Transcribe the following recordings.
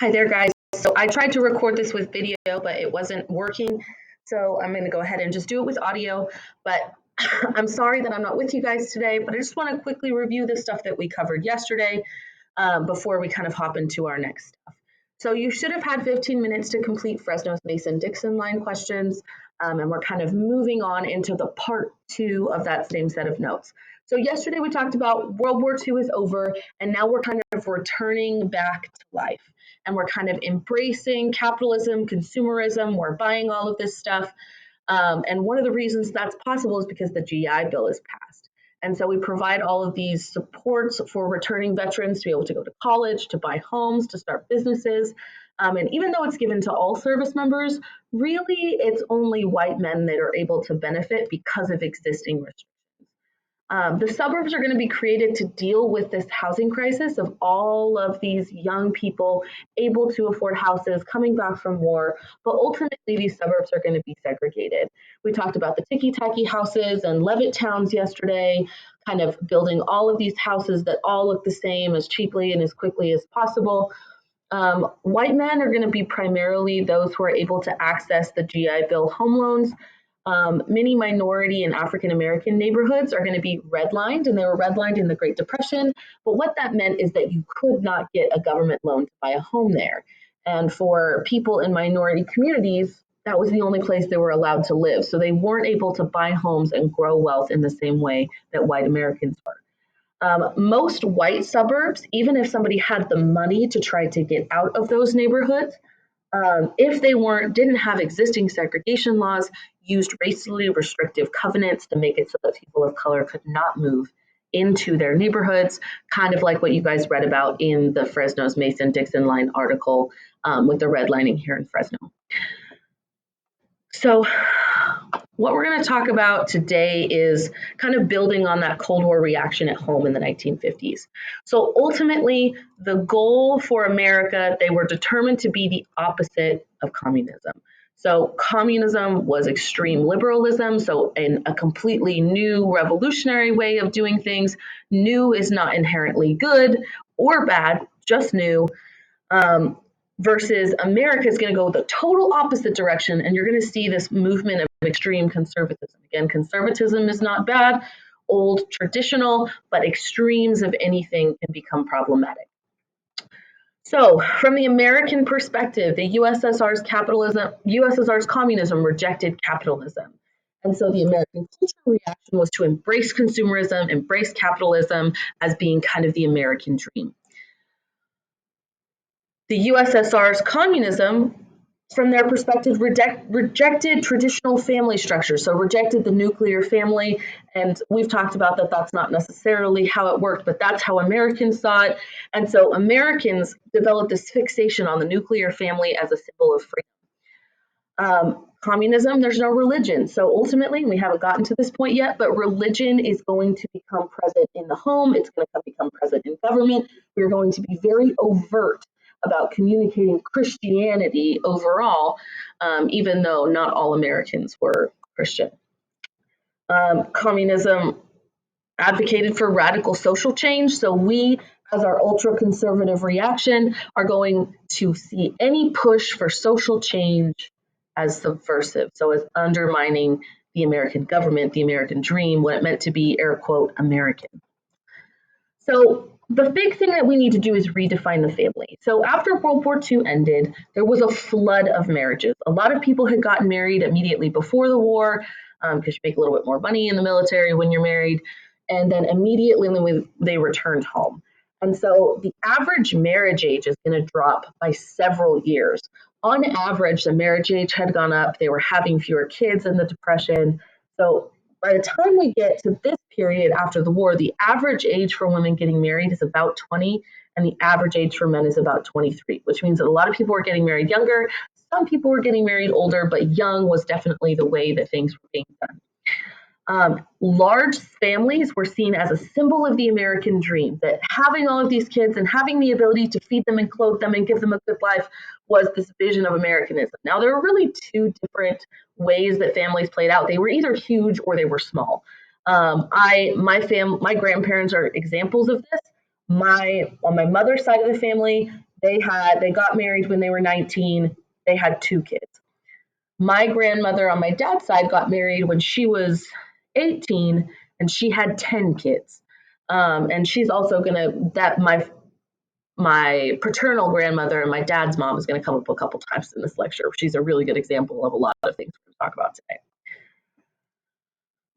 Hi there, guys. So I tried to record this with video, but it wasn't working. So I'm going to go ahead and just do it with audio. But I'm sorry that I'm not with you guys today, but I just want to quickly review the stuff that we covered yesterday before we kind of hop into our next stuff. So you should have had 15 minutes to complete Fresno's Mason-Dixon line questions, and we're kind of moving on into the part 2 of that same set of notes. So yesterday we talked about World War II is over, and now we're kind of returning back to life. And we're kind of embracing capitalism, consumerism, we're buying all of this stuff. And one of the reasons that's possible is because the GI Bill is passed. And so we provide all of these supports for returning veterans to be able to go to college, to buy homes, to start businesses. And even though it's given to all service members, really it's only white men that are able to benefit because of existing restrictions. The suburbs are going to be created to deal with this housing crisis of all of these young people able to afford houses coming back from war, but ultimately these suburbs are going to be segregated. We talked about the ticky-tacky houses and Levitt towns yesterday, kind of building all of these houses that all look the same as cheaply and as quickly as possible. White men are going to be primarily those who are able to access the GI Bill home loans. Many minority and African American neighborhoods are going to be redlined, and they were redlined in the Great Depression. But what that meant is that you could not get a government loan to buy a home there. And for people in minority communities, that was the only place they were allowed to live. So they weren't able to buy homes and grow wealth in the same way that white Americans were. Most white suburbs, even if somebody had the money to try to get out of those neighborhoods, if they didn't have existing segregation laws, used racially restrictive covenants to make it so that people of color could not move into their neighborhoods, kind of like what you guys read about in the Fresno's Mason-Dixon line article with the redlining here in Fresno. So what we're going to talk about today is kind of building on that Cold War reaction at home in the 1950s. So ultimately, the goal for America, they were determined to be the opposite of communism. So communism was extreme liberalism, so in a completely new revolutionary way of doing things. New is not inherently good or bad, just new. Versus America is going to go the total opposite direction, and you're going to see this movement of extreme conservatism. Again, conservatism is not bad, old, traditional, but extremes of anything can become problematic. So, from the American perspective, the USSR's communism rejected capitalism. And so the American cultural reaction was to embrace consumerism, embrace capitalism as being kind of the American dream. The USSR's communism, from their perspective, rejected traditional family structures, so rejected the nuclear family. And we've talked about that that's not necessarily how it worked, but that's how Americans saw it. And so Americans developed this fixation on the nuclear family as a symbol of freedom. Communism, there's no religion. So ultimately, we haven't gotten to this point yet, but religion is going to become present in the home. It's going to become present in government. We're going to be very overt about communicating Christianity overall, even though not all Americans were Christian. Communism advocated for radical social change. So we, as our ultra-conservative reaction, are going to see any push for social change as subversive, so as undermining the American government, the American dream, what it meant to be, air quote, American. So the big thing that we need to do is redefine the family. So after World War II ended, there was a flood of marriages. A lot of people had gotten married immediately before the war because you make a little bit more money in the military when you're married. And then immediately when they returned home. And so the average marriage age is going to drop by several years. On average, the marriage age had gone up. They were having fewer kids in the Depression. So by the time we get to this period after the war, the average age for women getting married is about 20, and the average age for men is about 23, which means that a lot of people were getting married younger. Some people were getting married older, but young was definitely the way that things were being done. Large families were seen as a symbol of the American dream, that having all of these kids and having the ability to feed them and clothe them and give them a good life was this vision of Americanism. Now, there are really two different ways that families played out. They were either huge or they were small. My grandparents are examples of this. On my mother's side of the family, They got married when they were 19. They had 2 kids. My grandmother on my dad's side got married when she was 18, and she had 10 kids. And she's also my paternal grandmother and my dad's mom is going to come up a couple times in this lecture. She's a really good example of a lot of things we're going to talk about today.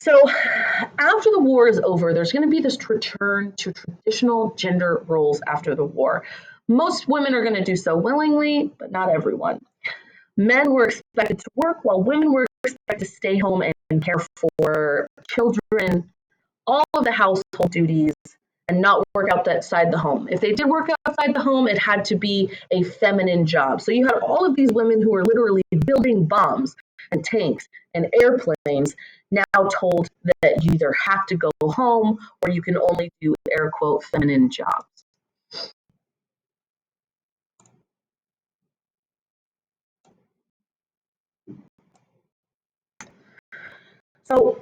So after the war is over, there's going to be this return to traditional gender roles after the war. Most women are going to do so willingly, but not everyone. Men were expected to work while women were expected to stay home and care for children, all of the household duties, and not work outside the home. If they did work outside the home, it had to be a feminine job. So you had all of these women who were literally building bombs and tanks and airplanes now told that you either have to go home or you can only do air quote feminine jobs. So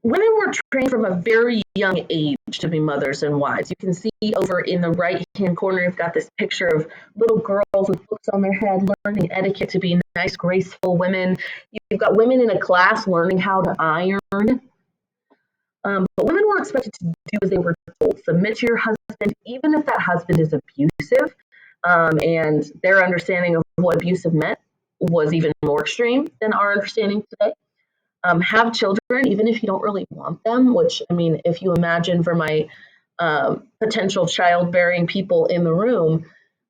women were trained from a very young age to be mothers and wives. You can see over in the right-hand corner, you've got this picture of little girls with books on their head learning etiquette to be nice, graceful women. You've got women in a class learning how to iron. But women were expected to do as they were told. Submit to your husband, even if that husband is abusive. And their understanding of what abusive meant was even more extreme than our understanding today. Have children, even if you don't really want them, which, I mean, if you imagine for my potential childbearing people in the room,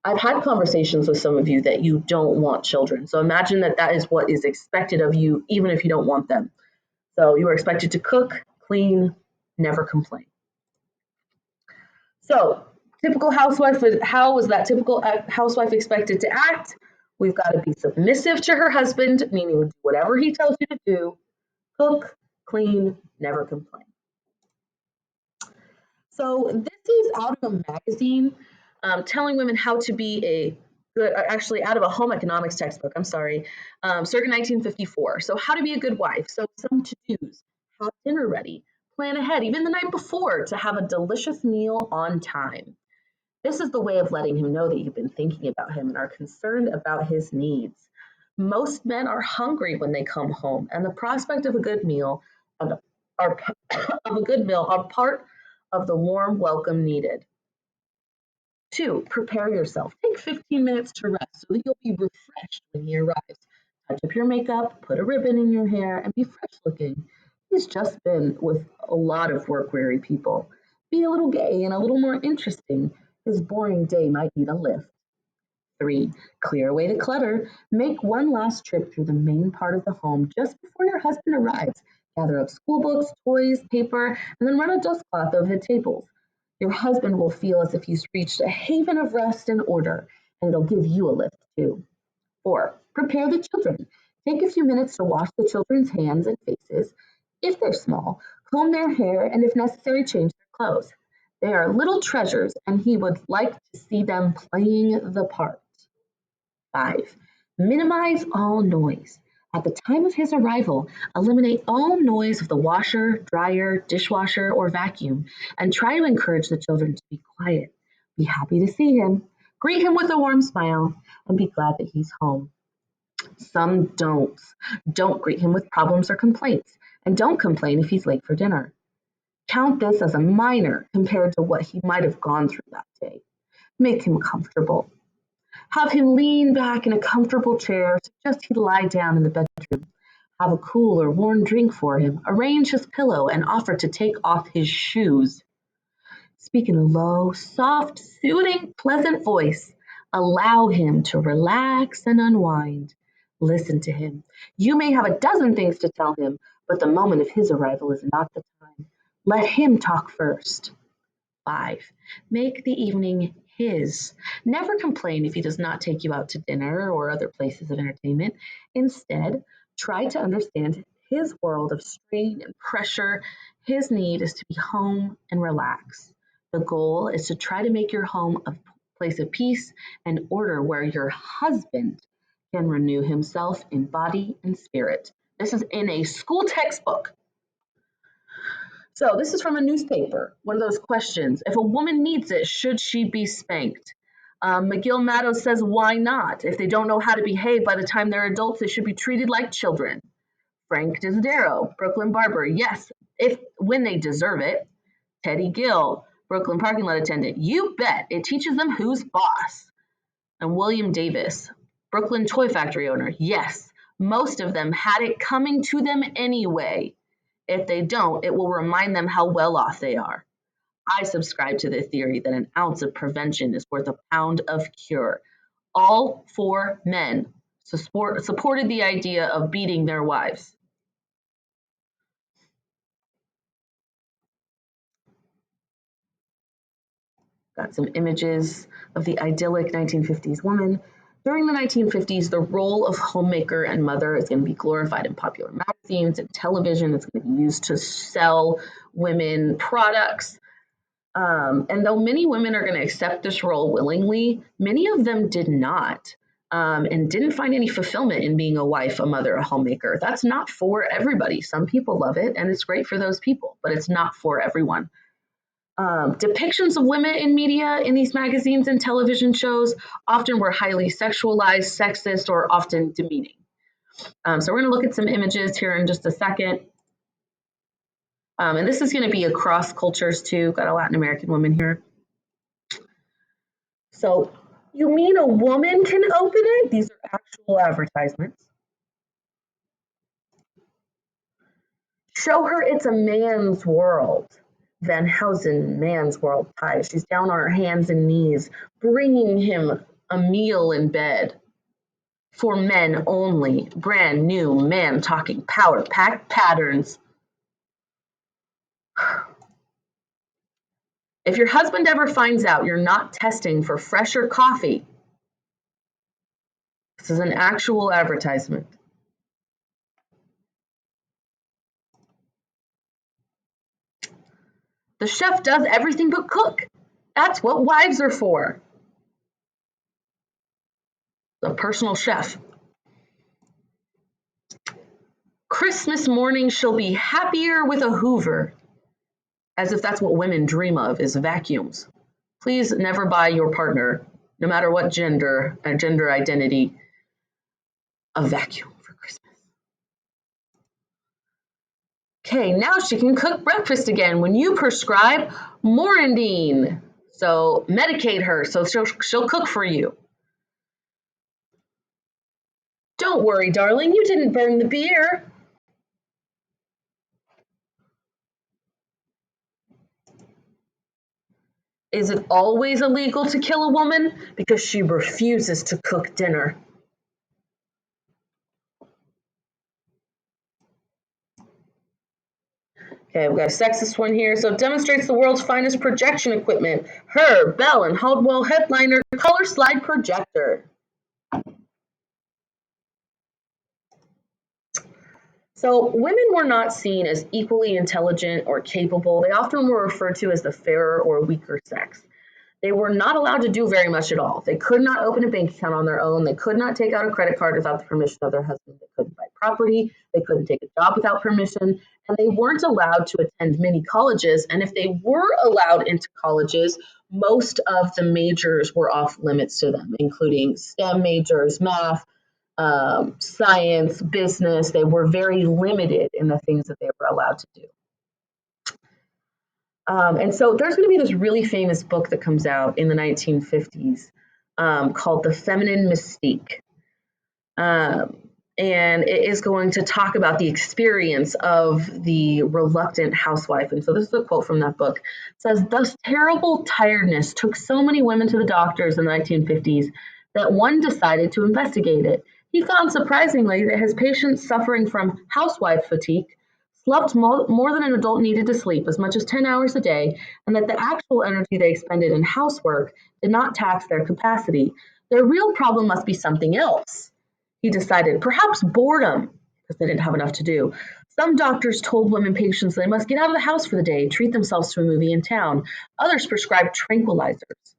I've had conversations with some of you that you don't want children. So imagine that that is what is expected of you, even if you don't want them. So you are expected to cook, clean, never complain. So typical housewife, how was that typical housewife expected to act? We've got to be submissive to her husband, meaning do whatever he tells you to do. Cook, clean, never complain. So this is out of a magazine telling women how to be a good, actually out of a home economics textbook, I'm sorry, circa 1954. So how to be a good wife. So some to-dos, have dinner ready, plan ahead, even the night before, to have a delicious meal on time. This is the way of letting him know that you've been thinking about him and are concerned about his needs. Most men are hungry when they come home, and the prospect of a good meal are part of the warm welcome needed. 2, prepare yourself. Take 15 minutes to rest so that you'll be refreshed when he arrives. Touch up your makeup, put a ribbon in your hair, and be fresh looking. He's just been with a lot of work-weary people. Be a little gay and a little more interesting. His boring day might need a lift. 3, clear away the clutter. Make one last trip through the main part of the home just before your husband arrives. Gather up school books, toys, paper, and then run a dust cloth over the tables. Your husband will feel as if he's reached a haven of rest and order, and it'll give you a lift too. 4, prepare the children. Take a few minutes to wash the children's hands and faces. If they're small, comb their hair, and if necessary, change their clothes. They are little treasures, and he would like to see them playing the part. 5, minimize all noise. At the time of his arrival, eliminate all noise of the washer, dryer, dishwasher, or vacuum, and try to encourage the children to be quiet. Be happy to see him. Greet him with a warm smile, and be glad that he's home. Some don'ts. Don't greet him with problems or complaints, and don't complain if he's late for dinner. Count this as a minor compared to what he might have gone through that day. Make him comfortable. Have him lean back in a comfortable chair, suggest he lie down in the bedroom. Have a cool or warm drink for him, arrange his pillow, and offer to take off his shoes. Speak in a low, soft, soothing, pleasant voice. Allow him to relax and unwind. Listen to him. You may have a dozen things to tell him, but the moment of his arrival is not the time. Let him talk first. 5, make the evening his. Never complain if he does not take you out to dinner or other places of entertainment. Instead, try to understand his world of strain and pressure. His need is to be home and relax. The goal is to try to make your home a place of peace and order where your husband can renew himself in body and spirit. This is in a school textbook. So this is from a newspaper, one of those questions. If a woman needs it, should she be spanked? McGill Maddow says, why not? If they don't know how to behave by the time they're adults, they should be treated like children. Frank Desidero, Brooklyn Barber, yes, if when they deserve it. Teddy Gill, Brooklyn parking lot attendant, you bet, it teaches them who's boss. And William Davis, Brooklyn toy factory owner, yes, most of them had it coming to them anyway. If they don't, it will remind them how well off they are. I subscribe to the theory that an ounce of prevention is worth a pound of cure. All four men supported the idea of beating their wives. Got some images of the idyllic 1950s woman. During the 1950s, the role of homemaker and mother is going to be glorified in popular magazines and television. It's going to be used to sell women products. And though many women are going to accept this role willingly, many of them did not, and didn't find any fulfillment in being a wife, a mother, a homemaker. That's not for everybody. Some people love it, and it's great for those people, but it's not for everyone. Depictions of women in media in these magazines and television shows often were highly sexualized, sexist, or often demeaning. So we're going to look at some images here in just a second. And this is going to be across cultures too. Got a Latin American woman here. So you mean a woman can open it? These are actual advertisements. Show her it's a man's world. Van Housen, man's world pie. She's down on her hands and knees, bringing him a meal in bed. For men only, brand new man talking power packed patterns. If your husband ever finds out you're not testing for fresher coffee, this is an actual advertisement. The chef does everything but cook. That's what wives are for. A personal chef. Christmas morning she'll be happier with a Hoover. As if that's what women dream of, is vacuums. Please never buy your partner, no matter what gender or gender identity, a vacuum for Christmas. Okay, now she can cook breakfast again when you prescribe Morandine. So medicate her so she'll cook for you. Don't worry, darling, you didn't burn the beer. Is it always illegal to kill a woman? Because she refuses to cook dinner. Okay, we've got a sexist one here. So demonstrates the world's finest projection equipment. Her, Bell, and Haldwell headliner color slide projector. So women were not seen as equally intelligent or capable. They often were referred to as the fairer or weaker sex. They were not allowed to do very much at all. They could not open a bank account on their own. They could not take out a credit card without the permission of their husband. They couldn't buy property. They couldn't take a job without permission. And they weren't allowed to attend many colleges. And if they were allowed into colleges, most of the majors were off limits to them, including STEM majors, math, science, business. They were very limited in the things that they were allowed to do. And so there's going to be this really famous book that comes out in the 1950s called The Feminine Mystique. And it is going to talk about the experience of the reluctant housewife. And so this is a quote from that book. It says, "Thus terrible tiredness took so many women to the doctors in the 1950s that one decided to investigate it. He found surprisingly that his patients suffering from housewife fatigue slept more than an adult needed to sleep, as much as 10 hours a day, and that the actual energy they expended in housework did not tax their capacity. Their real problem must be something else." He decided, perhaps boredom, because they didn't have enough to do. Some doctors told women patients they must get out of the house for the day, treat themselves to a movie in town. Others prescribed tranquilizers.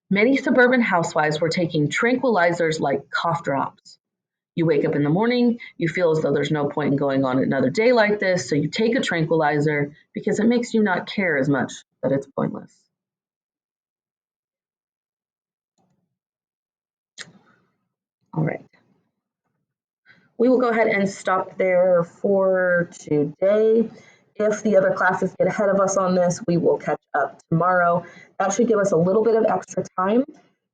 Many suburban housewives were taking tranquilizers like cough drops. You wake up in the morning, you feel as though there's no point in going on another day like this, so you take a tranquilizer because it makes you not care as much that it's pointless. All right. We will go ahead and stop there for today. If the other classes get ahead of us on this, we will catch up tomorrow. That should give us a little bit of extra time.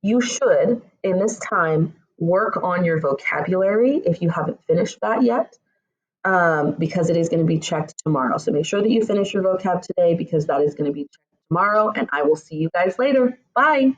You should, in this time, work on your vocabulary if you haven't finished that yet, because it is going to be checked tomorrow. So make sure that you finish your vocab today because that is going to be checked tomorrow, and I will see you guys later. Bye.